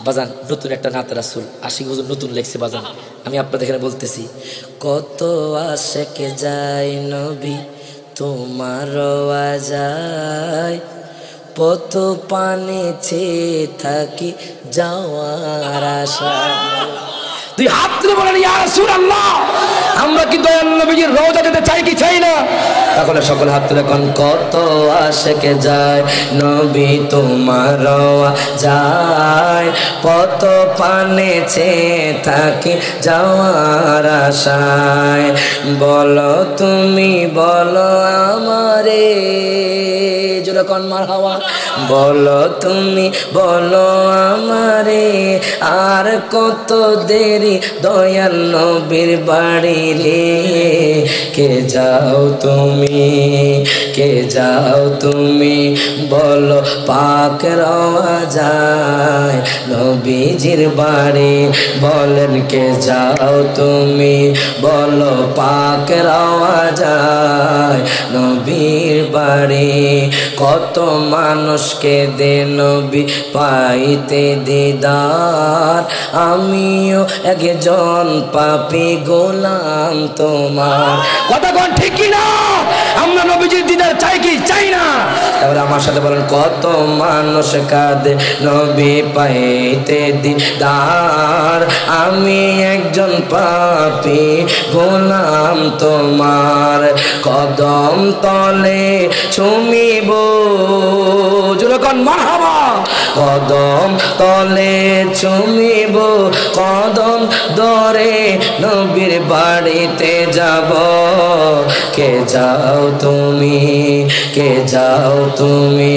বাজান নতুন একটা নাত রাসূল আশিক হুজুর নতুন লেখছে বাজান, আমি আপনাদের এখানে বলতেছি। কত আশেকে যায় নবী তোমার যায়, পত পানে চেয়ে থাকি যাওয়ার আশা। তুই হাত তুলে বলেন ইয়া রাসূলুল্লাহ, আমরা কি দয়াল নবীজির রওজা যেতে চাই কি চাই না? তাহলে সকলে হাত তুলে কোন কত আশেকে যায় নবী তোমার যায়, পত পানে চেয়ে থাকি যাওয়ার আশায়। বলো তুমি বলো আমারে, জোরে কোন মারহাবা। বলো তুমি বলো আমারে, আর কত দেরি দয়াল নবীর বাড়ি রে। কে যাও তুমি, কে যাও তুমি, বলো পাক রওয়া যায় নবীজির বাড়ি। বলেন কে যাও তুমি, বলো পাক রওয়া যায় নবীর বাড়ি। কত মানুষকে দে নবী পাইতে দিদার, আমিও একজন পাপী গোলাম তোমার। কথা কোন ঠিক কি না? আমরা নবীজির দিদার চাই কি চাই না? তাহলে আমার সাথে বলেন কত মানুষ কাঁদে নবী পাইতে দিদার, আমি একজন পাপী গোলাম তোমার। কদম তলে চুমিব, জোরে কোন মারহাবা। কদম তলে চুমিব, কদম ধরে নবীর বাড়িতে যাব। কে যাও তুমি, কে যাও তুমি,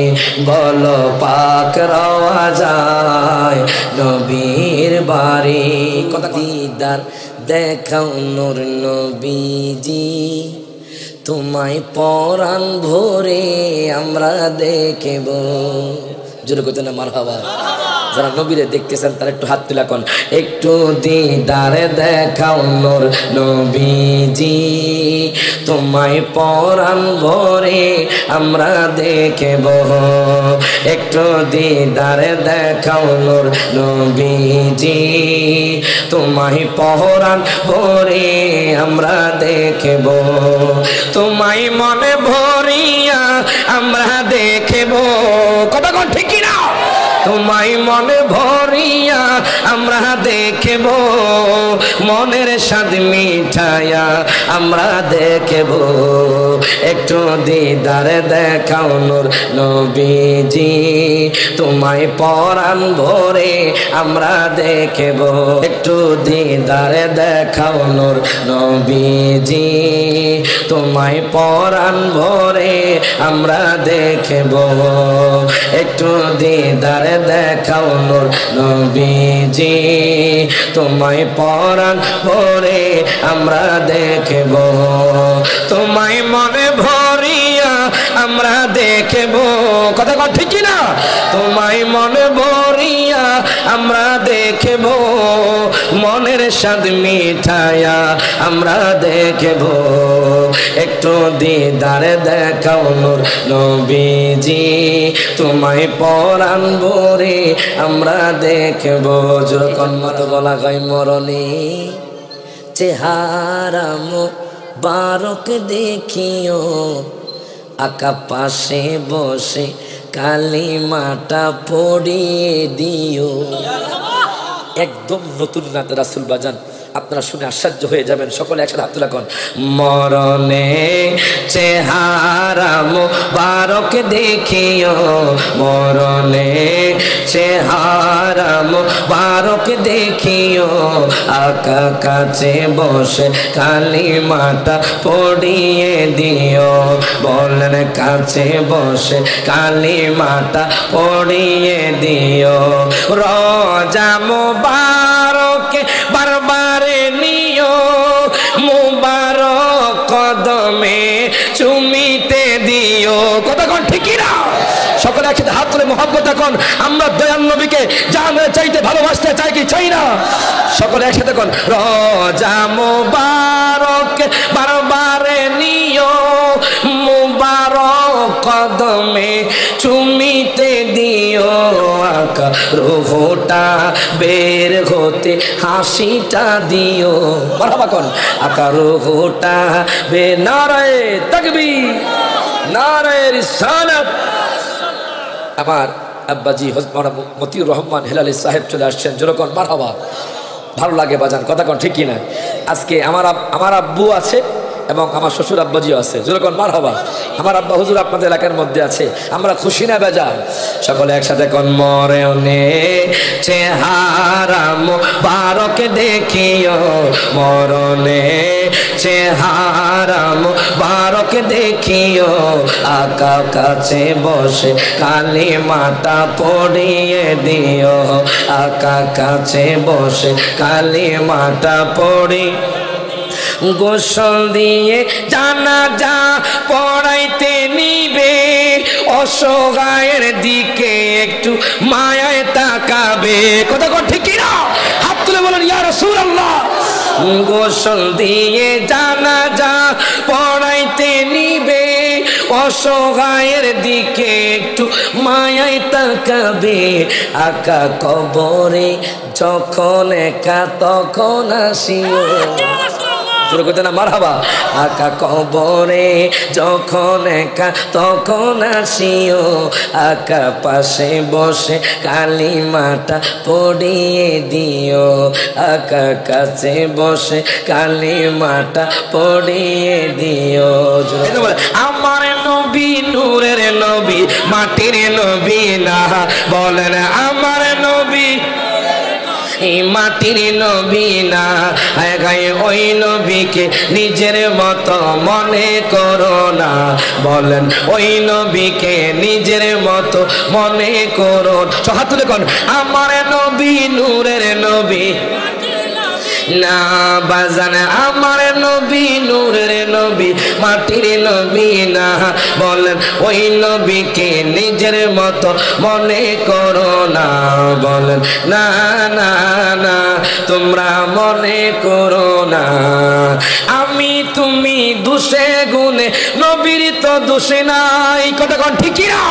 বলো পাক রওয়া যায় নবীর বাড়ি। কথা দিদার দেখাও নূর নবীজি, তোমায় পরাণ ভরে আমরা দেখব। জোরে কইতে না মারহাবা। যারা নবীরে দেখতেছেন তারা একটু হাত তুলা কোন, একটু দিদারে দেখাও নূর নবীজি, তোমায় পরাণ ভরে আমরা দেখব। একটু দিদারে দেখাও নূর নবীজি, তোমায় পরাণ ভরে আমরা দেখব। তোমায় মনে ভরিয়া আমরা দেখব। কথা কোন ঠিক কি না? তোমায় মনে ভরিয়া আমরা দেখব, মনের স্বাদ মিঠায়া আমরা দেখব। একটু দিদারে দেখাও নূর নবীজি, তোমায় পরাণ ভরে আমরা দেখব। একটু দিদারে দেখাও নূর নবীজি, তোমায় পরাণ ভরে আমরা দেখব। একটু দিদারে দেখাও নূর নবীজি, তোমায় পরাণ ভরে আমরা দেখব। তোমায় মনে ভরিয়া আমরা দেখব। কথা কথা ঠিক না? তোমায় মনে ভরিয়া আমরা দেখব, মনের স্বাদ মিঠায়া আমরা দেখব। একটু দিদারে দেখাও নূর নবীজি, তোমায় পরাণ ভরে আমরা দেখব। যখন মত বলা গাই মরণে চেহারা মুবারক দেখিও, আকা পাশে বসে কালিমাটা পড়িয়ে দিও। একদম নতুন নাত রাসূল বাজান, আপনারা শুনে আশ্চর্য হয়ে যাবেন। সকলে একসাথে হাত তুলা কোন, মরণে চেহারা মুবারক দেখিও, মরণে চেহারা মুবারক দেখিও, আকা কাছে বসে কালিমাটা পড়িয়ে দিও। বলেন কাছে বসে কালিমাটা পড়িয়ে দিও। রোজা মুবারকে বারবারে নিও, মুবারক কদমে চুমিতে দিও। কথা কোন ঠিক না? সকলে একসাথে হাত তুলে মোহাব্বত এখন আমরা দয়াল নবীকে জানের চাইতে ভালোবাসতে চাই কি চাই না? সকলে একসাথে কোন, রোজা মুবারক বারবারে নিও, মুবারক কদমে চুমিতে দিও। আকা রোহটা বের হতে হাসিটা দিও মারহাবা কোন আকা রোহটা বে নারায়ে তাকবীর নারায়ে রিসালাত। আমার আব্বাজি হযরত মতিউর রহমান হেলালি সাহেব চলে আসছেন, যেরকম মারহাবা। ভালো লাগে বাজান, কথা কোন ঠিক কিনা? আজকে আমার আব্বু আছে এবং আমার শ্বশুর আব্বাজিও আছে, যেরকম মারহাবা। আমার আব্বা হুজুর আপনাদের এলাকার মধ্যে আছে, আমরা খুশি না বেজান? সকলে একসাথে কোন মরণে চেহারা মুবারক দেখিও, মরণে চেহারা মুবারক দেখিও, আকা কাছে বসে কালিমাটা পড়িয়ে দিও, আকা কাছে বসে কালিমাটা পড়ি গোসল দিয়ে জানাজা পড়াইতে নিবে, অসহায়ের দিকে একটু মায়ায় তাকাবে, কথা কোন ঠিক কিনা? হাত তুলে বলেন ইয়া রাসূলুল্লাহ। গোসল দিয়ে জানাজা পড়াইতে নিবে, অসহায়ের দিকে একটু মায়ায় তাকাবে, আকা কবরে যখন একা তখন আসিও, না মারহাবা। আকা কবরে যখন একা তখন আসিও, আকা পাশে বসে কালিমাটা পড়িয়ে দিও, আকা কাছে বসে কালিমাটা পড়িয়ে দিও। আমার নবী নূরের নবী মাটির নবী না, বলেন আমার নবী এই মাটির নবী না, ওই নবীকে নিজের মতো মনে করো না, বলেন ওই নবীকে নিজের মতো মনে করো। হাত তুলে কোন আমার নবী নূরের নবী না বাজান, আমার নবী নূরের নবী মাটির নবী না, বলেন ওই নবীকে নিজের মতো মনে করো না, বলেন না না না তোমরা মনে করো না। আমি তুমি দোষে গুণে নবীর তো দোষে নাই, কথা কোন ঠিক না?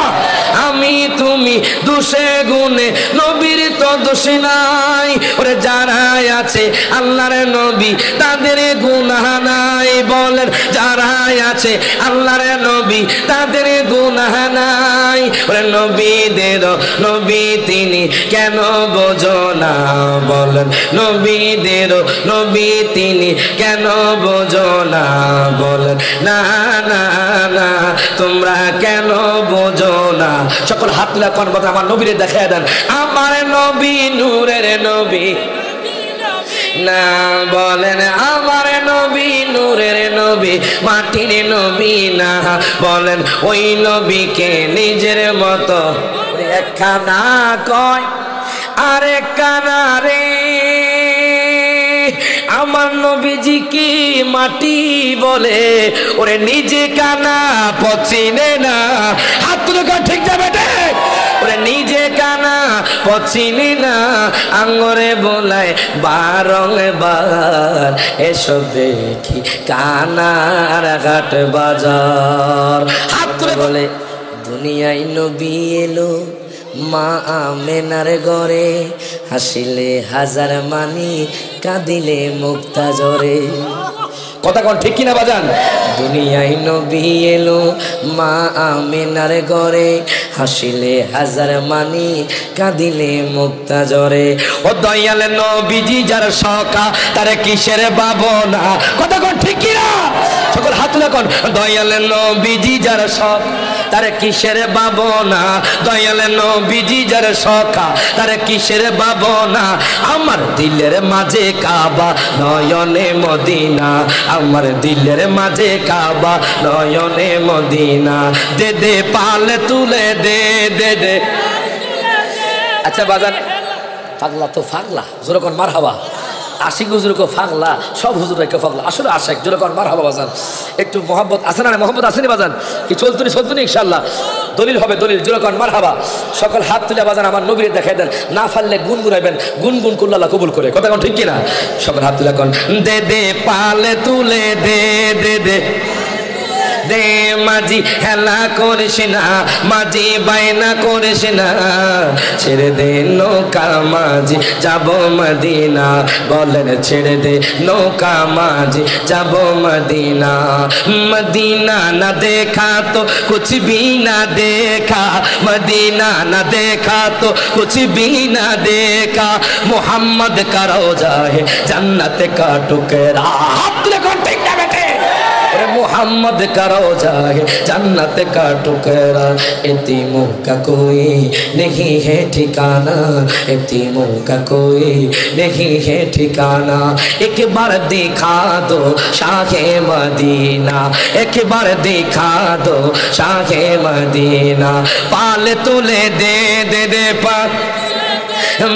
আমি তুমি দোষে গুণে নবীর তো দোষে নাই, ওরে যারা আছে আল্লাহর নবী তাদের গুনাহ নাই, বলেন যারা আছে আল্লাহর নবী তাদের গুনাহ নাই, ওরে নবীদের নবী তিনি কেন বোঝো না, বলেন নবীদের নবী তিনি কেন বোঝো না, বলেন না না না তোমরা কেন বোঝো না। সকল হাত তুলে কোন কথা আমার নবীরে দেখায় দেন, আমার নবী নূরের নবী না, বলেন আমার নবী নূরের নবী মাটির নবী না, বলেন ওই নবীকে নিজের মতো। একখানা কয় আরে কানা রে, আমার নবীজি কি মাটি বলে, ওরে নিজে কানা পচিনে না। হাত তুলে ঠিক যাবে, ওরে নিজে কানা পচিনি না, আঙ্গরে বোলায় বারংবার এসব দেখি কানার ঘাট বাজার। হাত তুলে বলে দুনিয়ায় নবী এলো মা আমেনার ঘরে, হাসিলে হাজার মানি কাঁদিলে মুক্তা জরে, কথা কোন ঠিক কিনা বাজান? দুনিয়ায় নবী এলো মা আমেনার ঘরে, হাসিলে হাজার মানি কাঁদিলে মুক্তা জরে, ও দয়াল নবীজি যার সকা তারে কিসের ভাবনা, কথা কোন ঠিক কিনা? সকল হাত তুলে কোন দয়াল নবীজি যার সক তারে কিসের ভাবনা, দয়াল নবীজি যার সখা তারে কিসের ভাবনা, আমার দিলের মাঝে কাবা নয়নে মদিনা, আমার দিলের মাঝে কাবা নয়নে মদিনা, দে দে পালে তুলে দে দে দে। আচ্ছা বাজান, পাগলা তো পাগলা, যেরকম মারহাবা। আশিক হুজুরকে ফাগলা, সব হুজুরকে ফাগলা, আসলে আশেক যেরকম মারহাবা বাজান। একটু মহব্বত আছে না? মহব্বত আসেনি বাজান? কি চলতুনি চলতুনি ইনশাল্লাহ দলিল হবে, দলিল যেরকম মারহাবা। সকল হাত তুলে বাজান আমার নবীরে দেখাই দেন, না ফাললে গুনগুনাইবেন, গুনগুন করলে আল্লাহ কবুল করে, কথা কোন ঠিক কিনা? সকল হাত তুলে কোন দে দে পালে তুলে দে দে দে দে মাঝি হেলা করিস না, মাঝি বায়না করিস না, ছেড়ে দে নৌকা মাঝি যাব মদিনা, বলেন ছেড়ে দে নৌকা মাঝি যাব মদিনা। मदीना न देखा तो कुछ भी न देखा, मदीना न देखा तो कुछ भी न देखा, मोहम्मद का रोजा है जन्नत का टुकड़ा। मोहम्मद का रोजा है जन्नत का टुकड़ा। यतीमों का कोई नहीं है ठिकाना, यतीमों का कोई नहीं है ठिकाना। एक बार दिखा दो शाहे मदीना, एक बार दिखा दो शाहे मदीना। पाल तुले दे दे दे पा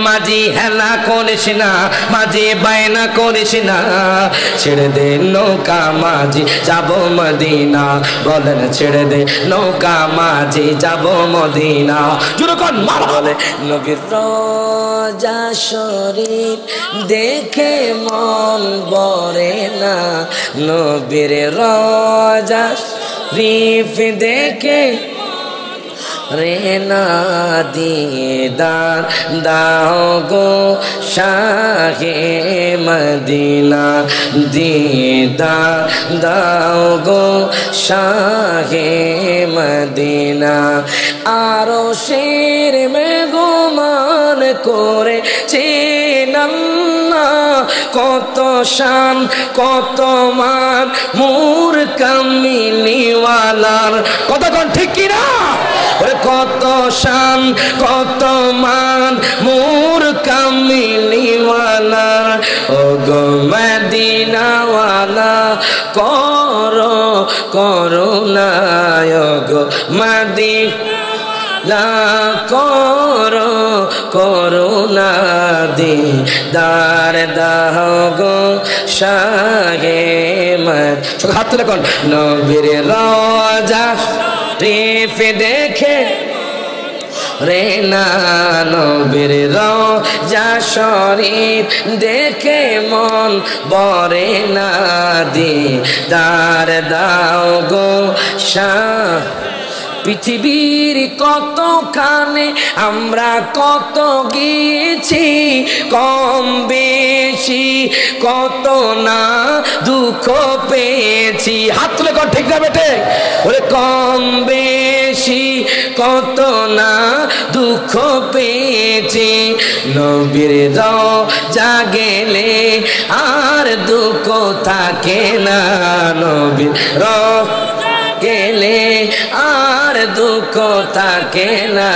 মাঝি হেলা করিস না, মাঝি বায়না করিস না, ছেড়ে দে নৌকা মাঝি যাব মদিনা, বলেন ছেড়ে দে নৌকা মাঝি যাব মদিনা। যুরকন মার বলে নবীর রোজা শরীফ দেখে মন ভরে না, নবীর রোজা শরীফ দেখে रेना दीदार दाओ गो शाहे मदीना, दीदार दाओ गो शाहे मदीना। आरो शेर में गुमान करे चिन्ना, কত শান কত মান মুর কামিলিওয়ালার, কতক্ষণ ঠিক কিনা? কত শান কত মান মুর কামিলিওয়ালার, ও গো মদিনাওয়ালা করো করুণা, ও গো মদিনা করো করুণা, দিদার দাও গো শাহে মদ। হাত তুলে কোন নবীর রোজা শরীফ দেখে রে না, নবীর রোজা শরীফ দেখে মন ভরে না, দিদার দাও গো শাহ। পৃথিবীর কতখানে আমরা কত গিয়েছি, কম বেশি কত না দুঃখ পেয়েছি। হাত তুলে কর ঠিক না বেটে? ওরে কম বেশি কত না দুঃখ পেয়েছি, নবীর রোজা গেলে আর দুঃখ থাকে না, নবীর রোজা গেলে আর দুঃখ থাকে না,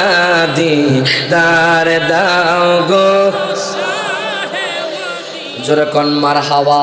দিদার দাও গো। জোরে কোন মারহাবা।